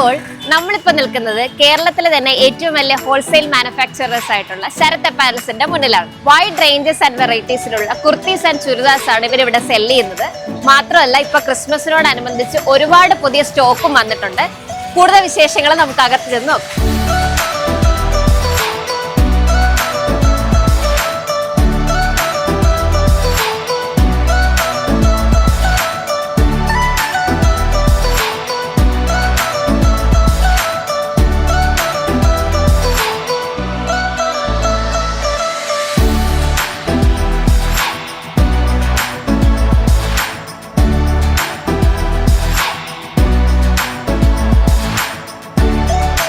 അപ്പോൾ നമ്മളിപ്പോൾ നിൽക്കുന്നത് കേരളത്തിലെ തന്നെ ഏറ്റവും വലിയ ഹോൾസെയിൽ മാനുഫാക്ചറേഴ്സ് ആയിട്ടുള്ള ശരത് അപ്പാരൽസിന്റെ മുന്നിലാണ്. വൈഡ് റേഞ്ചസ് ആൻഡ് വെറൈറ്റീസിലുള്ള കുർത്തീസ് ആൻഡ് ചുരിദാർസ് ആണ് ഇവരിവിടെ സെല് ചെയ്യുന്നത്. മാത്രമല്ല ഇപ്പൊ ക്രിസ്മസിനോടനുബന്ധിച്ച് ഒരുപാട് പുതിയ സ്റ്റോക്കും വന്നിട്ടുണ്ട്. കൂടുതൽ വിശേഷങ്ങൾ നമുക്ക് അകത്ത് ചെന്ന് നോക്കാം.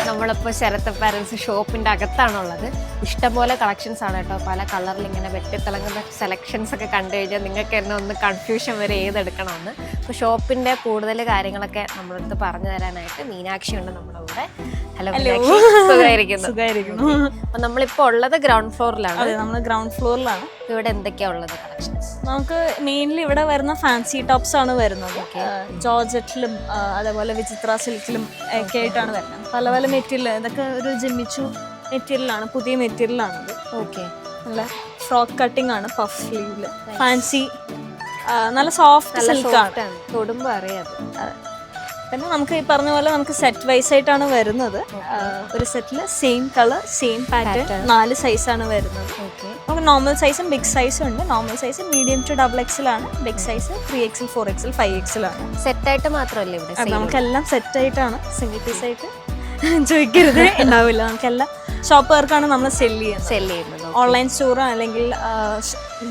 നമ്മളിപ്പോൾ ശരത് അപ്പാരൽസ് ഷോപ്പിന്റെ അകത്താണുള്ളത്. ഇഷ്ടംപോലെ കളക്ഷൻസ് ആണ് കേട്ടോ. പല കളറിൽ ഇങ്ങനെ വെട്ടിത്തിളങ്ങുന്ന സെലക്ഷൻസ് ഒക്കെ കണ്ടു കഴിഞ്ഞാൽ നിങ്ങൾക്ക് തന്നെ ഒന്ന് കൺഫ്യൂഷൻ വരെ ഏതെടുക്കണമെന്ന്. അപ്പോൾ ഷോപ്പിന്റെ കൂടുതൽ കാര്യങ്ങളൊക്കെ നമ്മളടുത്ത് പറഞ്ഞു തരാനായിട്ട് മീനാക്ഷി ഉണ്ട് നമ്മുടെ കൂടെ. ഹലോ, സുഖമായിരിക്കുന്നു. അപ്പൊ നമ്മളിപ്പോ ഉള്ളത് ഗ്രൗണ്ട് ഫ്ലോറിലാണ്. നമ്മൾ ഗ്രൗണ്ട് ഫ്ലോറിലാണ്. ഇവിടെ എന്തൊക്കെയാ ഉള്ളത് കളക്ഷൻസ്? നമുക്ക് മെയിൻലി ഇവിടെ വരുന്ന ഫാൻസി ടോപ്സ് ആണ് വരുന്നത്. ജോർജറ്റിലും അതേപോലെ വിചിത്ര സിൽക്കിലും ഒക്കെ ആയിട്ടാണ് വരുന്നത്. പല പല മെറ്റീരിയൽ, ഇതൊക്കെ ഒരു ജിമ്മിച്ചു മെറ്റീരിയലാണ്, പുതിയ മെറ്റീരിയലാണത്. ഓക്കെ, നല്ല ഫ്രോക്ക് കട്ടിംഗ് ആണ്, പഫ് സ്ലീവില് ഫാൻസി, നല്ല സോഫ്റ്റ് സിൽക്കാണ്, തൊടുമ്പോ അറിയാം. പിന്നെ നമുക്ക് ഈ പറഞ്ഞ പോലെ നമുക്ക് സെറ്റ് വൈസ് ആയിട്ടാണ് വരുന്നത്. ഒരു സെറ്റില് സെയിം കളർ സെയിം പാറ്റേൺ 4 സൈസാണ് വരുന്നത്. നമുക്ക് നോർമൽ സൈസും ബിഗ് സൈസും ഉണ്ട്. Normal size medium to XXL ആണ്, big size 3XL 4XL 5XL ആണ്. സെറ്റായിട്ട് മാത്രമല്ല ഇവിടെ നമുക്കെല്ലാം സെറ്റ് ആയിട്ടാണ്, സിംഗിൾ പീസ് ആയിട്ട് ചോദിക്കരുത് ഉണ്ടാവില്ല. നമുക്കെല്ലാം ഷോപ്പുകാർക്കാണ് നമ്മൾ സെല് ചെയ്യുന്നത്. ഓൺലൈൻ സ്റ്റോറോ അല്ലെങ്കിൽ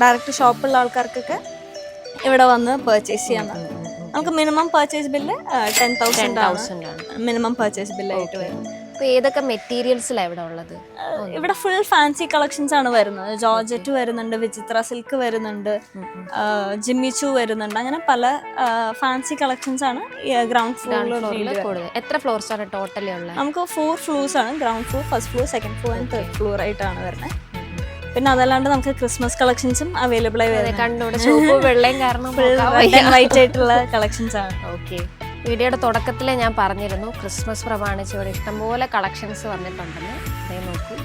ഡയറക്റ്റ് ഷോപ്പുള്ള ആൾക്കാർക്കൊക്കെ ഇവിടെ വന്ന് പർച്ചേസ് ചെയ്യാൻ. നമുക്ക് minimum purchase bill 10,000 minimum purchase ബില്ലായിട്ട് വരും. ഏതൊക്കെ മെറ്റീരിയൽസിലാണ് ഇവിടെ ഉള്ളത്? ഇവിടെ ഫുൾ ഫാൻസി കളക്ഷൻസ് ആണ് വരുന്നത്. ജോർജറ്റ് വരുന്നുണ്ട്, വിചിത്ര സിൽക്ക് വരുന്നുണ്ട്, ജിമ്മിച്ചു വരുന്നുണ്ട്. അങ്ങനെ പല ഫാൻസി കളക്ഷൻസ് ആണ് ഗ്രൗണ്ട് ഫ്ലോറിൽ. എത്ര ഫ്ലോർസ് ആണ് ടോട്ടലി ഉള്ളത്? നമുക്ക് 4 ഫ്ലോർസ് ആണ്. Ground floor, first floor, second floor and third floor ആയിട്ടാണ് വരുന്നത്. പിന്നെ അതല്ലാണ്ട് നമുക്ക് ക്രിസ്മസ് കളക്ഷൻസും അവൈലബിൾ ആയി വരുന്നത്. വൈറ്റ് ആയിട്ടുള്ള കളക്ഷൻസ് ആണ്. ഓക്കെ, വീഡിയോയുടെ തുടക്കത്തിൽ ഞാൻ പറഞ്ഞിരുന്നു ക്രിസ്മസ് പ്രമാണിച്ച് ഇവിടെ ഇഷ്ടംപോലെ കളക്ഷൻസ് വന്നിട്ടുണ്ടെന്ന്. അതേ നോക്കൂ,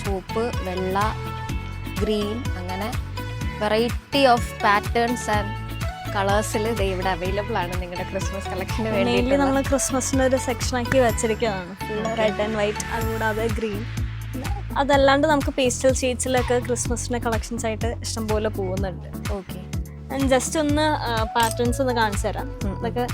ചുവപ്പ്, വെള്ള, ഗ്രീൻ, അങ്ങനെ വെറൈറ്റി ഓഫ് പാറ്റേൺസ് ആൻഡ് കളേഴ്സിൽ ഇത് ഇവിടെ അവൈലബിൾ ആണ് നിങ്ങളുടെ ക്രിസ്മസ് കളക്ഷന് വേണ്ടി. നമ്മൾ ക്രിസ്മസിന് ഒരു സെക്ഷൻ ആക്കി വെച്ചിരിക്കുകയാണ്. റെഡ് ആൻഡ് വൈറ്റ്, അതുകൂടാതെ ഗ്രീൻ. അതല്ലാണ്ട് നമുക്ക് പേസ്റ്റൽ ഷെയ്ഡ്സിലൊക്കെ ക്രിസ്മസിന്റെ കളക്ഷൻസ് ആയിട്ട് ഇഷ്ടംപോലെ പോകുന്നുണ്ട്. ഓക്കെ, ജസ്റ്റ് ഒന്ന് പാറ്റേൺസ് ഒന്ന് കാണിച്ചു തരാം. ഇതൊക്കെ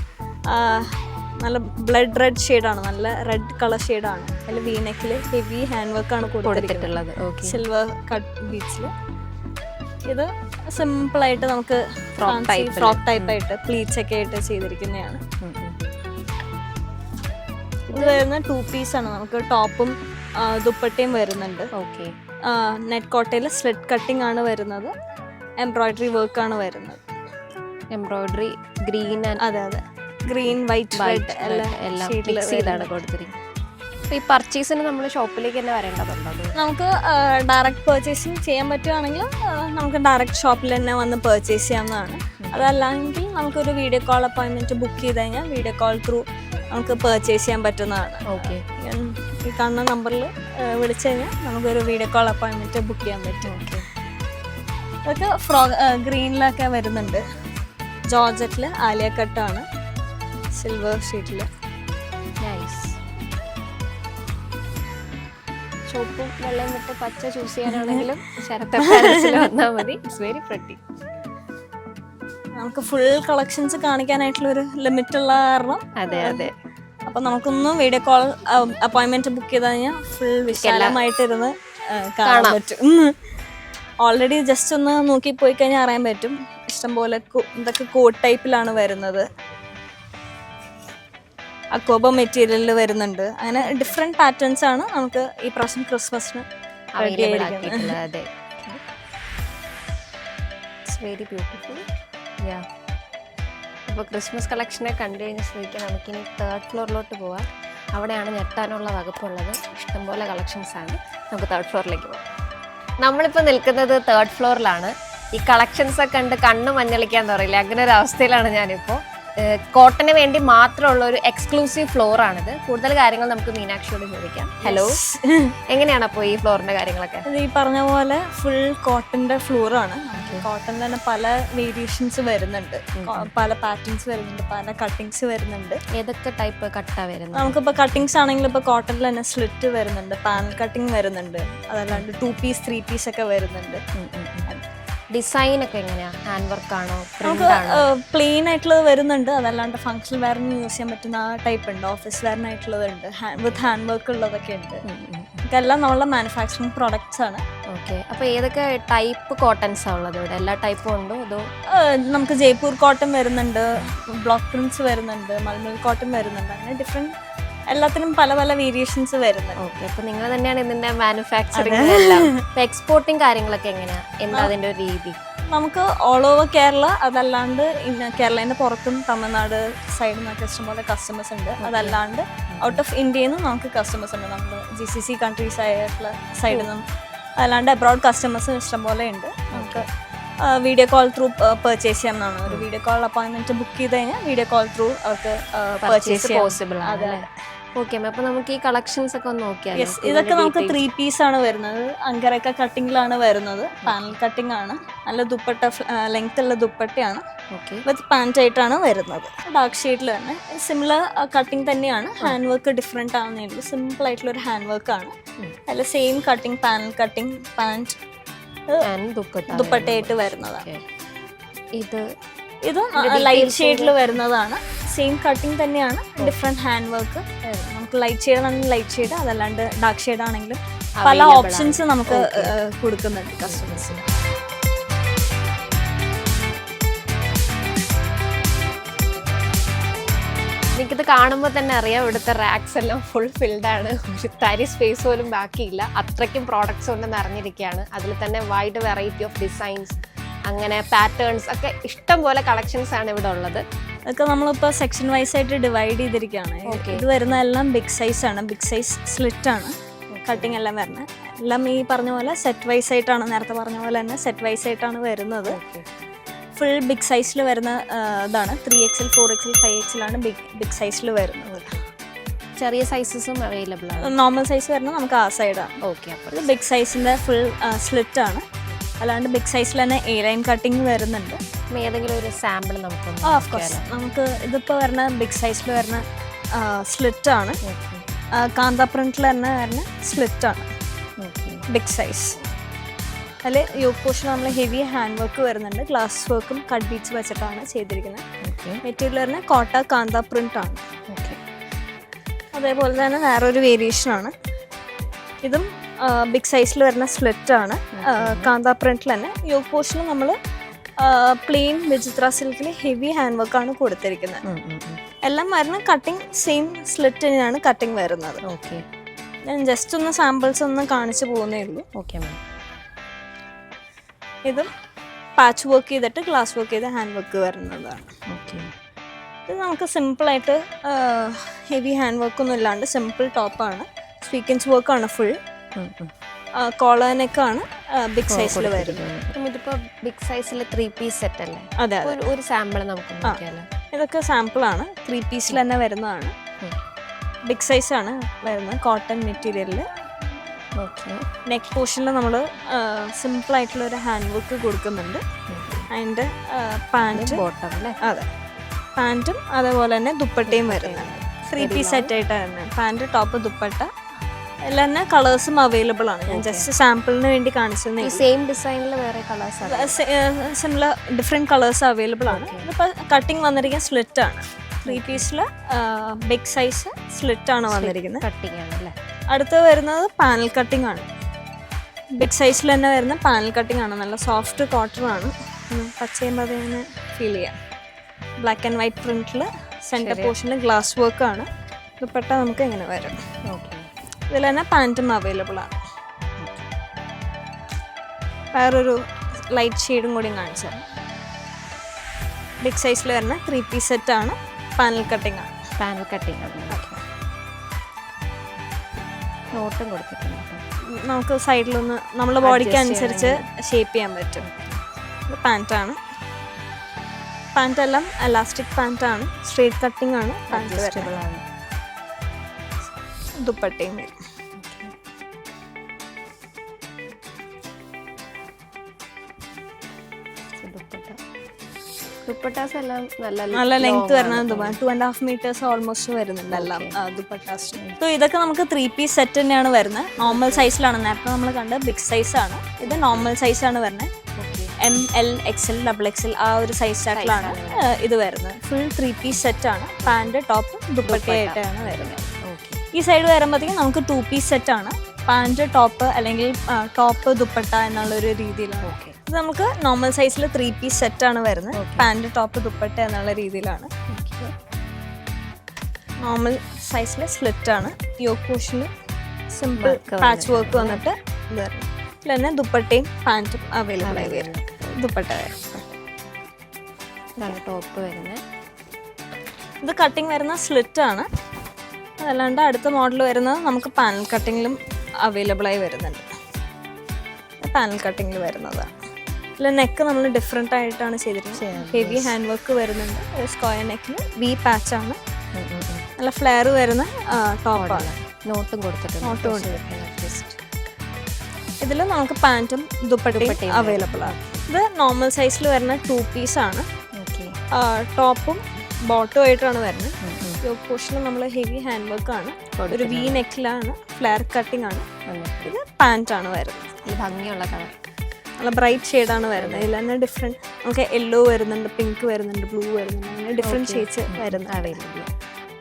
നല്ല ബ്ലഡ് റെഡ് ഷെയ്ഡാണ്, നല്ല റെഡ് കളർ ഷെയ്ഡാണ്. അതിൽ വീനെക്കിൽ ഹെവി ഹാൻഡ് വർക്കാണ് കൊടുത്തിട്ടുള്ളത്, സിൽവർ കട്ട് ബീഡ്സിൽ. ഇത് സിമ്പിളായിട്ട് നമുക്ക് ഫ്രോക്ക് ടൈപ്പായിട്ട് പ്ലീറ്റ്സ് ഒക്കെ ആയിട്ട് ചെയ്തിരിക്കുന്നതാണ്. ഇത് വരുന്ന 2 പീസാണ്. നമുക്ക് ടോപ്പും ദുപ്പട്ടയും വരുന്നുണ്ട്. ഓക്കെ, നെറ്റ് കോട്ടയിൽ സ്ലിറ്റ് കട്ടിംഗ് ആണ് വരുന്നത്. എംബ്രോയിഡറി വർക്ക് ആണ് വരുന്നത്. എംബ്രോയിഡറി ഗ്രീൻ, അതെ അതെ, ഗ്രീൻ, വൈറ്റ്, റെഡ് എല്ലാം മിക്സ് ചെയ്താണ് കൊടുത്തിരിക്കുന്നത്. ഈ പർച്ചേസിന് നമ്മൾ ഷോപ്പിലേക്ക് തന്നെ വരേണ്ടതുണ്ടോ? നമുക്ക് ഡയറക്റ്റ് പർച്ചേസിങ് ചെയ്യാൻ പറ്റുവാണെങ്കിൽ നമുക്ക് ഡയറക്റ്റ് ഷോപ്പിൽ തന്നെ വന്ന് പർച്ചേസ് ചെയ്യാവുന്നതാണ്. അതല്ലെങ്കിൽ നമുക്കൊരു വീഡിയോ കോൾ അപ്പോയിൻമെന്റ് ബുക്ക് ചെയ്ത് കഴിഞ്ഞാൽ വീഡിയോ കോൾ ത്രൂ നമുക്ക് പർച്ചേസ് ചെയ്യാൻ പറ്റുന്നതാണ്. ഓക്കെ, ഈ കാണുന്ന നമ്പറിൽ വിളിച്ചു കഴിഞ്ഞാൽ നമുക്കൊരു വീഡിയോ കോൾ അപ്പോയിൻമെന്റ് ബുക്ക് ചെയ്യാൻ പറ്റും. ഓക്കെ, ഇതൊക്കെ ഗ്രീനിലൊക്കെ വരുന്നുണ്ട്. ജോർജറ്റിൽ ആലിയ കട്ടാണ്, സിൽവർ ഷീറ്റിൽ. നൈസ്. ചുവപ്പും വെള്ളയും വിട്ട് പച്ച ചൂസ് ചെയ്യാനാണെങ്കിലും ശരത് അപ്പാരൽസിൽ വന്നാൽ മതി. It's very pretty. നമുക്ക് ഫുൾ കളക്ഷൻസ് കാണിക്കാനായിട്ടുള്ള ഒരു ലിമിറ്റ് ഉള്ള കാരണം. അതെ അതെ. അപ്പൊ നമുക്കൊന്ന് വീഡിയോ കോൾ അപ്പോയിന്റ്മെന്റ് ബുക്ക് ചെയ്ത് കഴിഞ്ഞാൽ ഫുൾ വിശാലമായിട്ടിരുന്ന് കാണാൻ പറ്റും. ഓൾറെഡി ജസ്റ്റ് ഒന്ന് നോക്കി പോയി കഴിഞ്ഞാൽ അറിയാൻ പറ്റും. ഇഷ്ടംപോലെ ഇതൊക്കെ കോട്ട് ടൈപ്പിലാണ് വരുന്നത്. അക്കോബ മെറ്റീരിയലിൽ വരുന്നുണ്ട്. അങ്ങനെ ഡിഫറെന്റ് പാറ്റേൺസ് ആണ് നമുക്ക് ഈ പ്രാവശ്യം ക്രിസ്മസിന് അവൈലബിൾ ആക്കിയിട്ടുള്ളത്. അതെ, ഇറ്റ്സ് വെരി ബ്യൂട്ടിഫുൾ. യാ, അപ്പോൾ ക്രിസ്മസ് കളക്ഷനെ കണ്ടു കഴിഞ്ഞ സ്ഥിതിക്ക് നമുക്കിനി 3rd ഫ്ലോറിലോട്ട് പോവാം. അവിടെയാണ് ഞെട്ടാനുള്ള വകുപ്പുള്ളത്. ഇഷ്ടംപോലെ കളക്ഷൻസ് ആണ്. നമുക്ക് 3rd ഫ്ലോറിലേക്ക് പോകാം. നമ്മളിപ്പോൾ നിൽക്കുന്നത് 3rd ഫ്ലോറിലാണ്. ഈ കളക്ഷൻസ് ഒക്കെ കണ്ട് കണ്ണ് മഞ്ഞളിക്കാന്ന് പറയില്ല, അങ്ങനെ ഒരു അവസ്ഥയിലാണ് ഞാനിപ്പോൾ. കോട്ടന് വേണ്ടി മാത്രമുള്ള ഒരു എക്സ്ക്ലൂസീവ് ഫ്ലോർ ആണിത്. കൂടുതൽ കാര്യങ്ങൾ നമുക്ക് മീനാക്ഷിയോട് ചോദിക്കാം. ഹലോ, എങ്ങനെയാണ് അപ്പോൾ ഈ ഫ്ലോറിന്റെ കാര്യങ്ങളൊക്കെ? ഈ പറഞ്ഞ പോലെ ഫുൾ കോട്ടന്റെ ഫ്ലോർ ആണ്. കോട്ടൺ തന്നെ പല വേരിയേഷൻസ് വരുന്നുണ്ട്, പല പാറ്റേൺസ് വരുന്നുണ്ട്, പല കട്ടിങ്സ് വരുന്നുണ്ട്. ഏതൊക്കെ ടൈപ്പ് കട്ടാ വരുന്നത്? നമുക്കിപ്പോൾ കട്ടിങ്സ് ആണെങ്കിൽ ഇപ്പോൾ കോട്ടണിൽ തന്നെ സ്ലിറ്റ് വരുന്നുണ്ട്, പാനൽ കട്ടിങ് വരുന്നുണ്ട്, അതല്ലാണ്ട് 2 പീസ് 3 പീസ് ഒക്കെ വരുന്നുണ്ട്. ഡിസൈൻ ഒക്കെ എങ്ങനെയാ? ഹാൻഡ് വർക്ക് ആണോ, നമുക്ക് പ്ലെയിൻ ആയിട്ടുള്ളത് വരുന്നുണ്ട്, അതല്ലാണ്ട് ഫംഗ്ഷണൽ വെയറിന് യൂസ് ചെയ്യാൻ പറ്റുന്ന ആ ടൈപ്പ് ഉണ്ട്, ഓഫീസ് വെയറിനായിട്ടുള്ളത് ഉണ്ട്, വിത്ത് ഹാൻഡ് വർക്ക് ഉള്ളതൊക്കെ ഉണ്ട്. ഇതെല്ലാം നമ്മളുടെ മാനുഫാക്ചറിങ് പ്രോഡക്ട്സ് ആണ്. ഓക്കെ, അപ്പോൾ ഏതൊക്കെ ടൈപ്പ് കോട്ടൺസാണ് ഉള്ളത് ഇവിടെ? എല്ലാ ടൈപ്പും ഉണ്ടോ അതോ? നമുക്ക് ജയ്പൂർ കോട്ടൺ വരുന്നുണ്ട്, ബ്ലോക്ക് പ്രിന്റ്സ് വരുന്നുണ്ട്, മൽമൽ കോട്ടൺ വരുന്നുണ്ട്, അങ്ങനെ ഡിഫറെന്റ് എല്ലാത്തിനും പല പല വേരിയേഷൻസ് വരുന്നുണ്ട്. ഓക്കെ, അപ്പോൾ നിങ്ങൾ തന്നെയാണ് ഇതിന്റെ മാനുഫാക്ചറിങ് എല്ലാം. അപ്പോൾ എക്സ്പോർട്ടിങ് കാര്യങ്ങളൊക്കെ എങ്ങനെയാ? എന്താ അതിന്റെ ഒരു രീതി? നമുക്ക് ഓൾ ഓവർ കേരള, അതല്ലാണ്ട് കേരളേൻ്റെ പുറത്തും തമിഴ്നാട് സൈഡിൽ നിന്നൊക്കെ ഇഷ്ടംപോലെ കസ്റ്റമേഴ്സ് ഉണ്ട്. അതല്ലാണ്ട് ഔട്ട് ഓഫ് ഇന്ത്യയിൽ നിന്നും നമുക്ക് കസ്റ്റമേഴ്സ് ഉണ്ട്, നമ്മൾ GCC കൺട്രീസ് ആയിട്ടുള്ള സൈഡിൽ നിന്നും. അതല്ലാണ്ട് അബ്രോഡ് കസ്റ്റമേഴ്സ് ഇഷ്ടംപോലെ ഉണ്ട്. നമുക്ക് വീഡിയോ കോൾ ത്രൂ പർച്ചേസ് ചെയ്യാവുന്നതാണ്. ഒരു വീഡിയോ കോൾ അപ്പോയിൻമെന്റ് ബുക്ക് ചെയ്ത് കഴിഞ്ഞാൽ വീഡിയോ കോൾ ത്രൂ അവർക്ക് പർച്ചേസ് ചെയ്യാൻ പോസിബിൾ ആണ്. ഓക്കെ, അപ്പോൾ നമുക്ക് ഈ കളക്ഷൻസ് ഒക്കെ ഒന്ന് നോക്കിയാൽ. ഇതൊക്കെ നമുക്ക് 3 പീസ് ആണ് വരുന്നത്. അങ്കരക്ക കട്ടിങ്ങിലാണ് വരുന്നത്, പാനൽ കട്ടിംഗ് ആണ്, നല്ല ദുപ്പട്ട ലെങ്ത് ഉള്ള ദുപ്പട്ടയാണ്, വിത്ത് പാൻറ് ആയിട്ടാണ് വരുന്നത്. ഡാർക്ക് ഷെയ്ഡിൽ തന്നെ സിമിലർ കട്ടിങ് തന്നെയാണ്, ഹാൻഡ് വർക്ക് ഡിഫറെൻ്റ് ആവുന്നേ ഉള്ളൂ. സിമ്പിൾ ആയിട്ടുള്ള ഒരു ഹാൻഡ് വർക്ക് ആണ്. അല്ല same cutting, panel cutting, pant ദുപ്പട്ടയായിട്ട് വരുന്നതാണ്. ഇത് ലൈറ്റ് ഷെയ്ഡിൽ വരുന്നതാണ്, സെയിം കട്ടിങ് തന്നെയാണ്, ഡിഫറെന്റ് ഹാൻഡ് വർക്ക്. നമുക്ക് ലൈറ്റ് ഷെയ്ഡ് ആണെങ്കിൽ ലൈറ്റ് ഷെയ്ഡ്, അതല്ലാണ്ട് ഡാർക്ക് ഷെയ്ഡ് ആണെങ്കിലും പല ഓപ്ഷൻസ് നമുക്ക് കൊടുക്കുന്നുണ്ട് കസ്റ്റമേഴ്സിന്. എനിക്കിത് കാണുമ്പോൾ തന്നെ അറിയാം, ഇവിടുത്തെ റാക്സ് എല്ലാം ഫുൾ ഫിൽഡ് ആണ്, ഒരു തരി സ്പേസ് പോലും ബാക്കിയില്ല, അത്രയ്ക്കും പ്രോഡക്ട്സ് കൊണ്ട് നിറഞ്ഞിരിക്കുകയാണ്. അതിൽ തന്നെ വൈഡ് വെറൈറ്റി ഓഫ് ഡിസൈൻസ്, അങ്ങനെ പാറ്റേൺസ് ഒക്കെ ഇഷ്ടം പോലെ കളക്ഷൻസ് ആണ് ഇവിടെ ഉള്ളത്. അതൊക്കെ നമ്മളിപ്പോൾ സെക്ഷൻ വൈസ് ആയിട്ട് ഡിവൈഡ് ചെയ്തിരിക്കുകയാണ്. ഇത് വരുന്ന എല്ലാം ബിഗ് സൈസ് ആണ്, ബിഗ് സൈസ് സ്ലിറ്റ് ആണ് കട്ടിങ് എല്ലാം വരുന്നത്. എല്ലാം ഈ പറഞ്ഞ പോലെ സെറ്റ് വൈസ് ആയിട്ടാണ്, നേരത്തെ പറഞ്ഞ പോലെ തന്നെ സെറ്റ് വൈസ് ആയിട്ടാണ് വരുന്നത്. ഫുൾ ബിഗ് സൈസിൽ വരുന്ന ഇതാണ്. 3XL 4XL 5XL ആണ് ബിഗ് സൈസിൽ വരുന്നത്. ചെറിയ സൈസസും അവൈലബിൾ ആണ്. നോർമൽ സൈസ് വരുന്നത് നമുക്ക് ആ സൈഡാണ്. ഓക്കെ, അപ്പോൾ ഇത് ബിഗ് സൈസിൻ്റെ ഫുൾ സ്ലിറ്റ് ആണ്. അല്ലാണ്ട് ബിഗ് സൈസിൽ തന്നെ A-ലൈൻ കട്ടിങ് വരുന്നുണ്ട്. ഏതെങ്കിലും ഒരു സാമ്പിൾ നമുക്ക്? Of course. നമുക്ക് ഇതിപ്പോൾ വരുന്ന ബിഗ് സൈസിൽ വരുന്ന സ്ലിറ്റ് ആണ്, കാന്ത പ്രിന്റിൽ തന്നെ വരുന്ന സ്ലിറ്റ് ആണ്, ബിഗ് സൈസ്. അതിൽ യോക്ക് പോർഷൻ നമ്മൾ ഹെവി ഹാൻഡ് വർക്ക് വരുന്നുണ്ട്, ഗ്ലാസ് വർക്കും കട്ട് ബീഡ്സ് വെച്ചിട്ടാണ് ചെയ്തിരിക്കുന്നത്. മെറ്റീരിയൽ വരുന്ന കോട്ട കാന്ത പ്രിന്റ് ആണ്. അതേപോലെ തന്നെ വേറൊരു വേരിയേഷൻ ആണ്, ഇതും ബിഗ് സൈസിൽ വരുന്ന സ്ലിറ്റ് ആണ്, കാന്ത പ്രിന്റിൽ തന്നെ. യോക്ക് പോർഷനിൽ നമ്മൾ പ്ലെയിൻ വിചിത്ര സിൽക്കിൽ ഹെവി ഹാൻഡ് വർക്കാണ് കൊടുത്തിരിക്കുന്നത്. എല്ലാം വരുന്ന കട്ടിങ് സെയിം സ്ലിറ്റ് തന്നെയാണ് കട്ടിങ് വരുന്നത്. ഓക്കെ, ഞാൻ ജസ്റ്റ് ഒന്ന് സാമ്പിൾസ് ഒന്ന് കാണിച്ചു പോകുന്നേ ഉള്ളൂ. Okay ma'am. ഇതും പാച്ച് വർക്ക് ചെയ്തിട്ട് ഗ്ലാസ് വർക്ക് ചെയ്ത് ഹാൻഡ് വർക്ക് വരുന്നതാണ്. ഓക്കെ, ഇത് നമുക്ക് സിമ്പിളായിട്ട് ഹെവി ഹാൻഡ് വർക്കൊന്നും ഇല്ലാണ്ട് സിമ്പിൾ ടോപ്പാണ്, സ്വീക്കൻസ് വർക്കാണ് ഫുൾ. കോളനൊക്കെയാണ് ബിഗ് സൈസിൽ വരുന്നത്. ഇതിപ്പോൾ ബിഗ് സൈസിൽ 3 പീസ് സെറ്റ് അല്ലേ? അതെ, ഒരു സാമ്പിൾ നമുക്ക് നോക്കിയാലോ? ഇതൊക്കെ സാമ്പിളാണ്, 3 പീസിൽ തന്നെ വരുന്നതാണ്. ബിഗ് സൈസാണ് വരുന്നത്, കോട്ടൺ മെറ്റീരിയലിൽ. ഓക്കെ, നെക്ക് പോർഷനിൽ നമ്മൾ സിമ്പിളായിട്ടുള്ള ഒരു ഹാൻഡ് വർക്ക് കൊടുക്കുന്നുണ്ട്. അതിൻ്റെ പാൻറ്റ്, ബോട്ടം അല്ലേ? അതെ, പാൻറ്റും അതേപോലെ തന്നെ ദുപ്പട്ടയും വരുന്നുണ്ട്. 3 പീസ് സെറ്റായിട്ടാണ് വരുന്നത്. പാൻറ്റ്, ടോപ്പ്, ദുപ്പട്ട എല്ലാം തന്നെ കളേഴ്സും അവൈലബിൾ ആണ്. ഞാൻ ജസ്റ്റ് സാമ്പിളിന് വേണ്ടി കാണിച്ചത്. സെയിം ഡിസൈനിൽ വേറെ colours, similar different colours available ആണ്. ഇതിപ്പോൾ കട്ടിങ് വന്നിരിക്കുന്ന സ്ലിറ്റ് ആണ്, 3 പീസിൽ ബിഗ് സൈസ് സ്ലിറ്റ് ആണ് വന്നിരിക്കുന്നത്. കട്ടിങ് ആണ് അല്ലേ? അടുത്ത് വരുന്നത് പാനൽ കട്ടിംഗ് ആണ്, ബിഗ് സൈസിൽ തന്നെ വരുന്ന പാനൽ കട്ടിംഗ് ആണ്. നല്ല സോഫ്റ്റ് കോട്ടൺ ആണ്, ടച്ച് ചെയ്യുമ്പോൾ അതിങ്ങനെ ഫീൽ ചെയ്യാം. ബ്ലാക്ക് ആൻഡ് വൈറ്റ് പ്രിന്റിൽ സെൻറ്റർ പോർഷനിൽ ഗ്ലാസ് വർക്ക് ആണ്. ദുപ്പട്ട നമുക്ക് ഇങ്ങനെ വരും. ഓക്കെ, ഇതിൽ തന്നെ പാൻറ്റും അവൈലബിൾ ആണ്. വേറൊരു ലൈറ്റ് ഷെയ്ഡും കൂടി കാണിച്ചു. ബിഗ് സൈസിൽ വരുന്ന 3 പീസ് സെറ്റ് ആണ്, പാനൽ കട്ടിംഗ് ആണ്. പാനൽ കട്ടിംഗ് ആണ്. നോട്ടും കൊടുത്തിട്ടുണ്ട്, നമുക്ക് സൈഡിലൊന്ന് നമ്മുടെ ബോഡിക്ക് അനുസരിച്ച് ഷേപ്പ് ചെയ്യാൻ പറ്റും. ഇത് പാൻറ്റാണ്. പാൻറ് എല്ലാം എലാസ്റ്റിക് പാൻറ് ആണ്, സ്ട്രേറ്റ് കട്ടിംഗ് ആണ് പാൻറ് വരുന്നത്. ദുപ്പട്ടയും വരും. ദുപ്പട്ടാസ് എല്ലാം നല്ല ലെങ്ത് വരുന്നത് 2.5 meters ഓൾമോസ്റ്റ് വരുന്നുണ്ട് എല്ലാം ദുപ്പട്ടാസ്. സോ ഇതൊക്കെ നമുക്ക് 3-piece സെറ്റ് തന്നെയാണ് വരുന്നത്. നോർമൽ സൈസിലാണ്, നേരത്തെ നമ്മൾ കണ്ട ബിഗ് സൈസ് ആണ്, ഇത് നോർമൽ സൈസ് ആണ് വരുന്നത്. ML XL XXL ആ ഒരു സൈസ് ചാർട്ടിലാണ് ഇത് വരുന്നത്. ഫുൾ 3-piece സെറ്റ് ആണ്, പാൻറ് ടോപ്പ് ദുപ്പട്ടയായിട്ടാണ് വരുന്നത്. ഈ സൈഡ് വരുമ്പോഴത്തേക്കും നമുക്ക് 2-piece സെറ്റ് ആണ്, പാൻറ് ടോപ്പ് അല്ലെങ്കിൽ ടോപ്പ് ദുപ്പട്ട എന്നുള്ളൊരു രീതിയിലാണ്. ഇത് നമുക്ക് നോർമൽ സൈസിൽ 3-piece സെറ്റ് ആണ് വരുന്നത്, പാൻറ് ടോപ്പ് ദുപ്പട്ട എന്നുള്ള രീതിയിലാണ്. നോർമൽ സൈസിൽ സ്ലിറ്റ് ആണ്, യോക്ക് പോർഷനിൽ സിമ്പിൾ പാച്ച് വർക്ക് വന്നിട്ട് ഇത് വരുന്നത്. ഇതിൽ തന്നെ ദുപ്പട്ടയും പാൻറ്റും അവൈലബിൾ ആയി വരും. ദുപ്പട്ട വരും, ടോപ്പ് വരുന്നത്. ഇത് കട്ടിങ് വരുന്ന സ്ലിറ്റ് ആണ്. അതല്ലാണ്ട് അടുത്ത മോഡൽ വരുന്നത് നമുക്ക് പാനൽ കട്ടിങ്ങിലും അവൈലബിൾ ആയി വരുന്നുണ്ട്. പാനൽ കട്ടിങ്ങിൽ വരുന്നതാണ്. ഇതിൽ നെക്ക് നമ്മൾ ഡിഫറെൻ്റ് ആയിട്ടാണ് ചെയ്തിരിക്കുന്നത്. ഹെവി ഹാൻഡ് വർക്ക് വരുന്നുണ്ട്. സ്ക്വയർ നെക്കിൽ വി പാച്ചാണ്, നല്ല ഫ്ലെയർ വരുന്ന ടോപ്പാണ്. നോട്ടും കൊടുത്തിട്ടുണ്ട്. ഇതിൽ നമുക്ക് പാൻറ്റും ദുപ്പട്ടയും അവൈലബിൾ ആണ്. ഇത് നോർമൽ സൈസിൽ വരുന്ന 2-piece ആണ്. ടോപ്പും ബോട്ടും ആയിട്ടാണ് വരുന്നത്. യോക്ക് പോർഷനിൽ നമ്മൾ ഹെവി ഹാൻഡ് വർക്ക് ആണ്, ഒരു വി നെക്കിലാണ്, ഫ്ലെയർ കട്ടിംഗ് ആണ്. ഇത് പാൻറ് ആണ് വരുന്നത്. ഭംഗിയുള്ള കളർ, നല്ല ബ്രൈറ്റ് ഷെയ്ഡാണ് വരുന്നത്. ഇതിൽ തന്നെ ഡിഫറെൻറ്റ് നമുക്ക് യെല്ലോ വരുന്നുണ്ട്, പിങ്ക് വരുന്നുണ്ട്, ബ്ലൂ വരുന്നുണ്ട്, അങ്ങനെ ഡിഫറെൻറ്റ് ഷെയ്ഡ്സ് വരുന്നത്.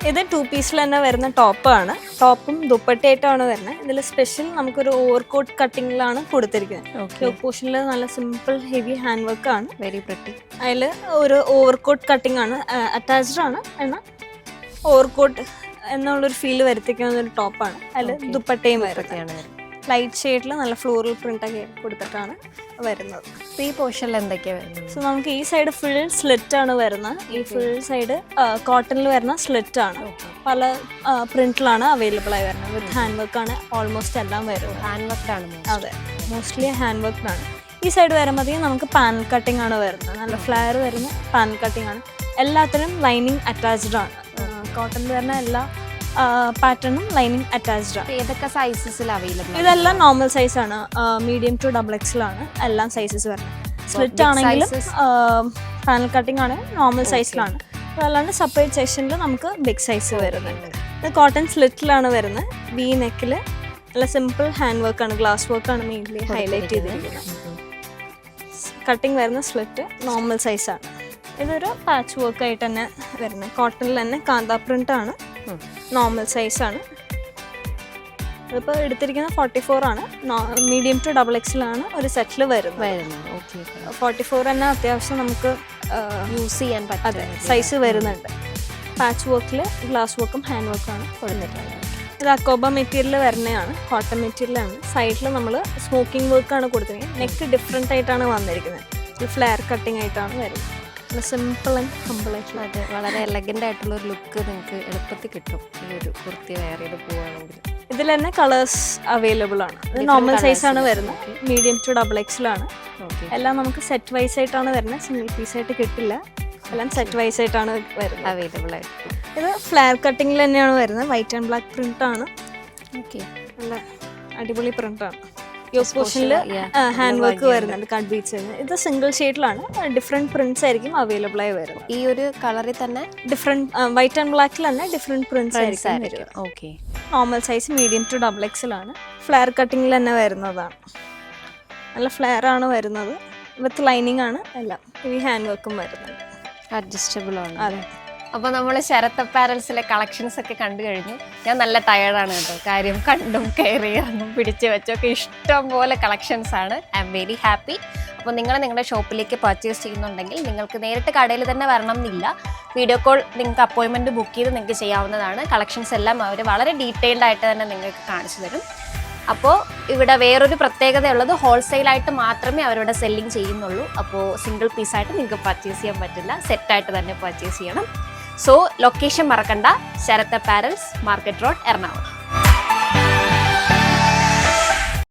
ഇത് 2-pieceൽ തന്നെ വരുന്ന ടോപ്പാണ്. ടോപ്പും ദുപ്പട്ടയായിട്ടാണ് വരുന്നത്. ഇതിൽ സ്പെഷ്യൽ നമുക്കൊരു ഓവർകോട്ട് കട്ടിങ്ങിലാണ് കൊടുത്തിരിക്കുന്നത്. യോക്ക് പോർഷനിൽ നല്ല സിമ്പിൾ ഹെവി ഹാൻഡ് വർക്ക് ആണ്, വെരി പ്രിറ്റി. അതിൽ ഒരു ഓവർകോട്ട് കട്ടിംഗ് ആണ്, അറ്റാച്ച്ഡ് ആണ്, എന്നാൽ ഓവർകോട്ട് എന്നുള്ളൊരു ഫീൽ വരുത്തിക്കുന്ന ഒരു ടോപ്പാണ്. അതിൽ ദുപ്പട്ടയും വരുന്നതാണ്. ലൈറ്റ് ഷെയ്ഡിൽ നല്ല ഫ്ലോറൽ പ്രിൻ്റൊക്കെ കൊടുത്തിട്ടാണ് വരുന്നത്. ഈ പോർഷനിൽ എന്തൊക്കെയാണ് വരുന്നത്? സോ നമുക്ക് ഈ സൈഡ് ഫുൾ സ്ലിറ്റ് ആണ് വരുന്നത്. ഈ ഫുൾ സൈഡ് കോട്ടണിൽ വരുന്ന സ്ലിറ്റ് ആണ്. പല പ്രിന്റിലാണ് അവൈലബിൾ ആയി വരുന്നത്. വിത്ത് ഹാൻഡ് വർക്ക് ആണ് ഓൾമോസ്റ്റ് എല്ലാം വരുന്നത്. ഹാൻഡ് വർക്ക് ആണ്. അതെ, മോസ്റ്റ്ലി ഹാൻഡ് വർക്ക് ആണ്. ഈ സൈഡ് വരുമ്പോഴത്തേക്കും നമുക്ക് പാനൽ കട്ടിംഗ് ആണ് വരുന്നത്. നല്ല ഫ്ലെയർ വരുന്ന പാനൽ കട്ടിംഗ് ആണ്. എല്ലാത്തിനും ലൈനിങ് അറ്റാച്ച്ഡ് ആണ്. കോട്ടണിൽ വരുന്ന എല്ലാ പാറ്റേണും ലൈനിങ് അറ്റാച്ച്ഡ് ആണ്. ഏതൊക്കെ സൈസസിൽ അവൈലബിൾ? ഇതെല്ലാം നോർമൽ സൈസ് ആണ്, മീഡിയം ടു XXL ആണ് എല്ലാം സൈസസ് വരുന്നത്. സ്ലിറ്റ് ആണെങ്കിലും പാനൽ കട്ടിംഗ് ആണ് നോർമൽ സൈസിലാണ്. അതല്ലാണ്ട് സെപ്പറേറ്റ് സെക്ഷനിൽ നമുക്ക് ബിഗ് സൈസ് വരുന്നുണ്ട്. ഇത് കോട്ടൺ സ്ലിറ്റിലാണ് വരുന്നത്. വി നെക്കിൽ നല്ല സിമ്പിൾ ഹാൻഡ് വർക്ക് ആണ്, ഗ്ലാസ് വർക്ക് ആണ് മെയിൻലി ഹൈലൈറ്റ് ചെയ്തിരിക്കുന്നത്. കട്ടിംഗ് വരുന്ന സ്ലിറ്റ് നോർമൽ സൈസാണ്. ഇതൊരു പാച്ച് വർക്ക് ആയിട്ട് തന്നെ വരുന്നത്. കോട്ടണിൽ തന്നെ കാന്ത പ്രിന്റ് ആണ്, നോർമൽ സൈസാണ്. ഇതിപ്പോൾ എടുത്തിരിക്കുന്നത് 44 ആണ്. മീഡിയം ടു XXL ആണ് ഒരു സെറ്റിൽ വരുന്നത്. 44 തന്നെ അത്യാവശ്യം നമുക്ക് യൂസ് ചെയ്യാൻ അതെ സൈസ് വരുന്നുണ്ട്. പാച്ച് വർക്കിൽ ഗ്ലാസ് വർക്കും ഹാൻഡ് വർക്കും ആണ് കൊടുത്തിട്ടുള്ളത്. ഇത് അക്കോബ മെറ്റീരിയൽ വരുന്നതാണ്, കോട്ടൺ മെറ്റീരിയലാണ്. സൈഡിൽ നമ്മൾ സ്മോക്കിംഗ് വർക്കാണ് കൊടുത്തിരിക്കുന്നത്. നെക്ക് ഡിഫറെൻ്റ് ആയിട്ടാണ് വന്നിരിക്കുന്നത്. ഇത് ഫ്ലെയർ കട്ടിംഗ് ആയിട്ടാണ് വരുന്നത്. സിമ്പിൾ ആൻഡ് ഹമ്പിൾ ആയിട്ടുള്ള വളരെ എലഗൻ്റ് ആയിട്ടുള്ള ഒരു ലുക്ക് നിങ്ങൾക്ക് എളുപ്പത്തിൽ കിട്ടും ഈ ഒരു കുർത്തി വെയർ ചെയ്ത് പോവുകയാണെങ്കിൽ. ഇതിൽ തന്നെ കളേഴ്സ് അവൈലബിൾ ആണ്. ഇത് നോർമൽ സൈസാണ് വരുന്നത്. മീഡിയം ടു XXL ആണ്. എല്ലാം നമുക്ക് സെറ്റ് വൈസ് ആയിട്ടാണ് വരുന്നത്, സിംഗിൾ പീസ് ആയിട്ട് കിട്ടില്ല. എല്ലാം സെറ്റ് വൈസ് ആയിട്ടാണ് വരുന്നത് അവൈലബിൾ ആയിട്ട്. ഇത് ഫ്ലെയർ കട്ടിങ്ങിൽ തന്നെയാണ് വരുന്നത്. വൈറ്റ് ആൻഡ് ബ്ലാക്ക് പ്രിന്റ് ആണ്. നല്ല അടിപൊളി പ്രിന്റ് ആണ്. യോക്ക് പോർഷനിൽ ഹാൻഡ് വർക്ക് വരുന്നുണ്ട്, കട്ട് ബീഡ്സ് വരുന്നത്. ഇത് സിംഗിൾ ഷെയ്ഡിലാണ്. ഡിഫറെൻറ്റ് പ്രിന്റ്സ് ആയിരിക്കും അവൈലബിൾ ആയി വരുന്നത്. ഈ ഒരു കളറിൽ തന്നെ ഡിഫറെൻറ്റ് വൈറ്റ് ആൻഡ് ബ്ലാക്കിൽ തന്നെ ഡിഫറെൻറ്റ് പ്രിന്റ്സ് ആയിരിക്കും വരിക. Okay. Normal size medium to XXL ആണ്. ഫ്ലെയർ കട്ടിങ്ങിൽ തന്നെ വരുന്നതാണ്. നല്ല ഫ്ലെയർ ആണ് വരുന്നത്. വിത്ത് ലൈനിങ് ആണ് എല്ലാം. ഈ ഹാൻഡ് വർക്കും വരുന്നുണ്ട്. അഡ്ജസ്റ്റബിൾ ആണ്. അതെ. അപ്പോൾ നമ്മൾ ശരത് അപ്പാരൽസിലെ കളക്ഷൻസ് ഒക്കെ കണ്ടു കഴിഞ്ഞു. ഞാൻ നല്ല ടയേർഡാണ് കേട്ടോ. കാര്യം കണ്ടും കയറി ഇറങ്ങും പിടിച്ച് വെച്ചൊക്കെ ഇഷ്ടം പോലെ കളക്ഷൻസ് ആണ്. I am very happy. അപ്പോൾ നിങ്ങൾ നിങ്ങളുടെ ഷോപ്പിലേക്ക് പർച്ചേസ് ചെയ്യുന്നുണ്ടെങ്കിൽ നിങ്ങൾക്ക് നേരിട്ട് കടയിൽ തന്നെ വരണം എന്നില്ല. വീഡിയോ കോൾ നിങ്ങൾക്ക് അപ്പോയിൻമെൻറ്റ് ബുക്ക് ചെയ്ത് നിങ്ങൾക്ക് ചെയ്യാവുന്നതാണ്. കളക്ഷൻസ് എല്ലാം അവർ വളരെ ഡീറ്റെയിൽഡ് ആയിട്ട് തന്നെ നിങ്ങൾക്ക് കാണിച്ചു തരും. അപ്പോൾ ഇവിടെ വേറൊരു പ്രത്യേകതയുള്ളത് ഹോൾസെയിലായിട്ട് മാത്രമേ അവരിവിടെ സെല്ലിങ് ചെയ്യുന്നുള്ളൂ. അപ്പോൾ സിംഗിൾ പീസായിട്ട് നിങ്ങൾക്ക് പർച്ചേസ് ചെയ്യാൻ പറ്റില്ല, സെറ്റായിട്ട് തന്നെ പർച്ചേസ് ചെയ്യണം. സോ ലൊക്കേഷൻ മറക്കണ്ട, Sarath apparels, market road, Ernakulam.